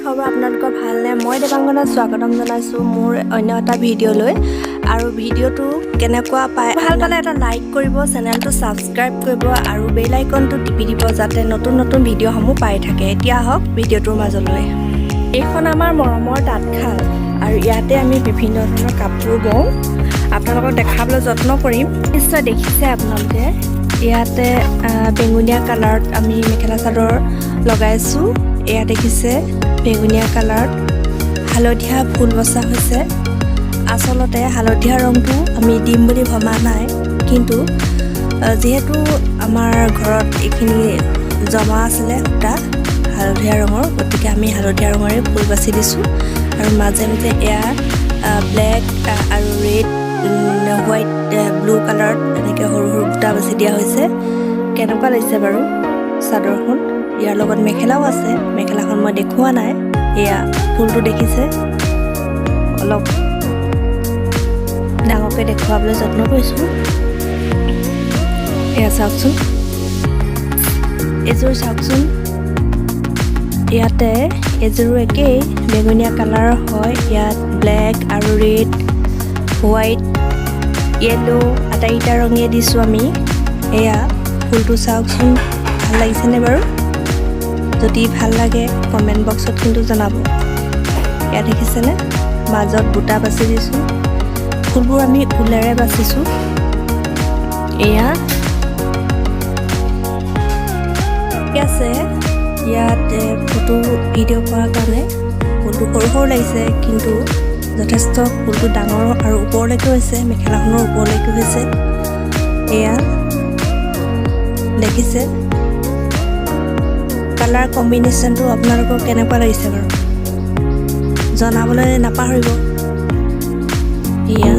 খবৰ আপোনালোকৰ ভালনে? মই দেৱাংগনাত স্বাগতম জনাইছোঁ মোৰ অন্য এটা ভিডিঅ'লৈ। আৰু ভিডিঅ'টো কেনেকুৱা পায় ভাল পালে এটা লাইক কৰিব, চেনেলটো ছাবস্ক্ৰাইব কৰিব আৰু বেল আইকনটো টিপি দিব যাতে নতুন নতুন ভিডিঅ'সমূহ পাই থাকে। এতিয়া আহক ভিডিঅ'টোৰ মাজলৈ। এইখন আমাৰ মৰমৰ তাঁতশাল আৰু ইয়াতে আমি বিভিন্ন ধৰণৰ কাপোৰ বওঁ। আপোনালোকক দেখাবলৈ যত্ন কৰিম। নিশ্চয় দেখিছে আপোনালোকে ইয়াতে বেঙুনীয়া কালাৰত আমি মেখেলা চাদৰ লগাইছোঁ। এয়া দেখিছে বেঙুনীয়া কালাৰত হালধীয়া ফুল বচা হৈছে। আচলতে হালধীয়া ৰংটো আমি দিম বুলি ভবা নাই, কিন্তু যিহেতু আমাৰ ঘৰত এইখিনি জমা আছিলে সূতা হালধীয়া ৰঙৰ, গতিকে আমি হালধীয়া ৰঙৰে ফুল বাছি দিছোঁ। আৰু মাজে মাজে এয়া ব্লেক আৰু ৰেড হোৱাইট ব্লু কালাৰত এনেকৈ সৰু সৰু বুটা বাছি দিয়া হৈছে। কেনেকুৱা লাগিছে বাৰু চাদৰখন? ইয়াৰ লগত মেখেলাও আছে, মেখেলাখন মই দেখুওৱা নাই। এয়া ফুলটো দেখিছে, অলপ ডাঙৰকৈ দেখুৱাবলৈ যত্ন কৰিছোঁ। এয়া চাওকচোন, এযোৰ চাওকচোন, ইয়াতে এযোৰো একেই বেঙুনীয়া কালাৰৰ হয়। ইয়াত ব্লেক আৰু ৰেড হোৱাইট য়েল্লো আটাইকেইটা ৰঙে দিছোঁ আমি। এয়া ফুলটো চাওকচোন, ভাল লাগিছেনে বাৰু? যদি ভাল লাগে কমেণ্ট বক্সত কিন্তু জনাব। এয়া দেখিছেনে, মাজত বুটা বাছি দিছোঁ। ফুলবোৰ আমি ঊলেৰে বাচিছোঁ। এয়া ঠিক আছে, ইয়াত ফটো ভিডিঅ' কৰাৰ কাৰণে ফুলটো সৰু সৰু লাগিছে, কিন্তু যথেষ্ট ফুলটো ডাঙৰ আৰু ওপৰলৈকে হৈছে, মেখেলাখনৰ ওপৰলৈকে হৈছে। এয়া দেখিছে, কালাৰ কম্বিনেশ্যনটো আপোনালোকৰ কেনেকুৱা লাগিছে বাৰু জনাবলৈ নাপাহৰিব। এয়া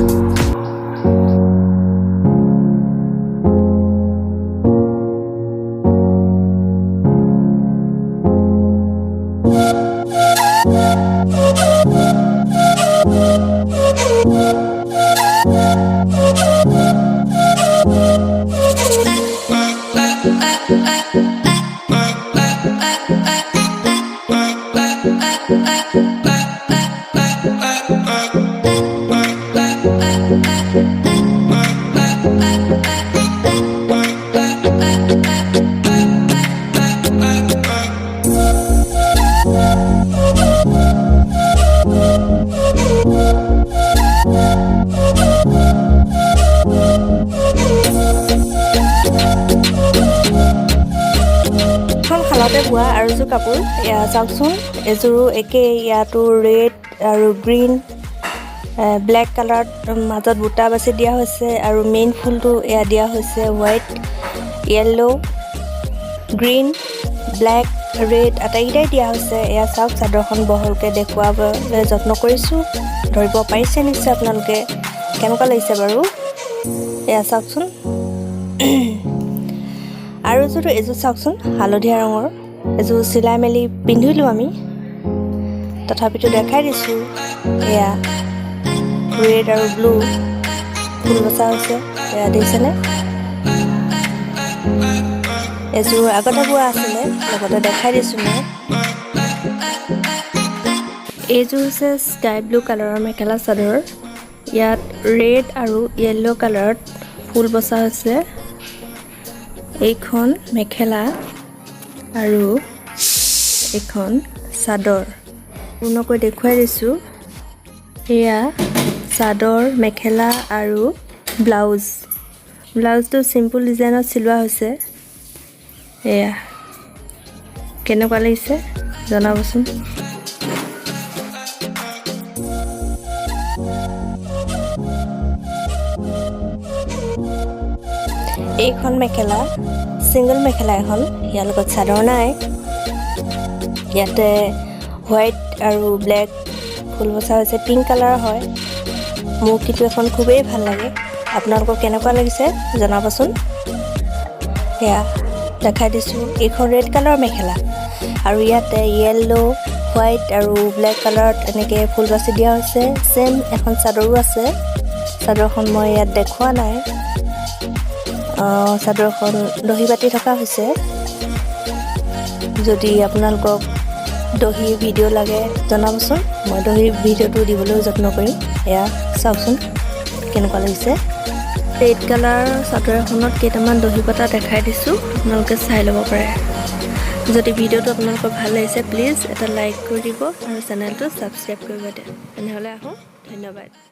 শালতে বোৱা আৰু এযোৰ কাপোৰ। এয়া চাওকচোন, এযোৰো একেই। ইয়াতো ৰেড আৰু গ্ৰীণ ব্লেক কালাৰত মাজত বুটা বাছি দিয়া হৈছে আৰু মেইন ফুলটো এয়া দিয়া হৈছে white yellow green black red আটাইকেইটাই দিয়া হৈছে। এয়া চাওক, চাদৰখন বহলকৈ দেখুৱাবলৈ যত্ন কৰিছোঁ। ধৰিব পাৰিছে নিশ্চয় আপোনালোকে। কেনেকুৱা লাগিছে বাৰু এয়া চাওকচোন। আৰু এযোৰ চাওকচোন, হালধীয়া ৰঙৰ এযোৰ চিলাই মেলি পিন্ধিলোঁ আমি, তথাপিতো দেখাই দিছোঁ। এয়া ৰেড আৰু ব্লু ফুল বচা হৈছে। এয়া দেখিছেনে, এযোৰ আগতে বোৱা আছিলে, লগতে দেখাই দিছোঁ মই। এইযোৰ হৈছে স্কাই ব্লু কালাৰৰ মেখেলা চাদৰ। ইয়াত ৰেড আৰু য়েল্লো কালাৰত ফুল বচা হৈছে। এইখন মেখেলা আৰু এইখন চাদৰ পূৰ্ণকৈ দেখুৱাই দিছোঁ। এয়া চাদৰ, মেখেলা আৰু ব্লাউজটো চিম্পুল ডিজাইনত চিলোৱা হৈছে। এয়া কেনেকুৱা লাগিছে জনাবচোন। এইখন মেখেলা ছিংগল মেখেলা এখন, ইয়াৰ লগত চাদৰ নাই। ইয়াতে হোৱাইট আৰু ব্লেক ফুল বচা হৈছে, পিংক কালাৰ হয়। মোক কিন্তু এখন খুবেই ভাল লাগে। আপোনালোকক কেনেকুৱা লাগিছে জনাবচোন। সেয়া দেখাই দিছোঁ। এইখন ৰেড কালাৰৰ মেখেলা আৰু ইয়াতে য়েল্লো হোৱাইট আৰু ব্লেক কালাৰত এনেকৈ ফুল বাছি দিয়া হৈছে। ছেম এখন চাদৰো আছে, চাদৰখন মই ইয়াত দেখুওৱা নাই। চাদৰখন দহি বাতি থকা হৈছে। যদি আপোনালোকক দহিৰ ভিডিঅ' লাগে জনাবচোন মই দহিৰ ভিডিঅ'টো দিবলৈ যত্ন কৰিম এয়া চাওকচোন কেনেকুৱা লাগিছে ৰেড কালাৰ চাদৰ এখনত কেইটামান দহি পাতা দেখাই দিছোঁ আপোনালোকে চাই ল'ব পাৰে যদি ভিডিঅ'টো আপোনালোকৰ ভাল লাগিছে প্লিজ এটা লাইক কৰি দিব আৰু চেনেলটো ছাবস্ক্ৰাইব কৰিব তেনেহ'লে আহোঁ ধন্যবাদ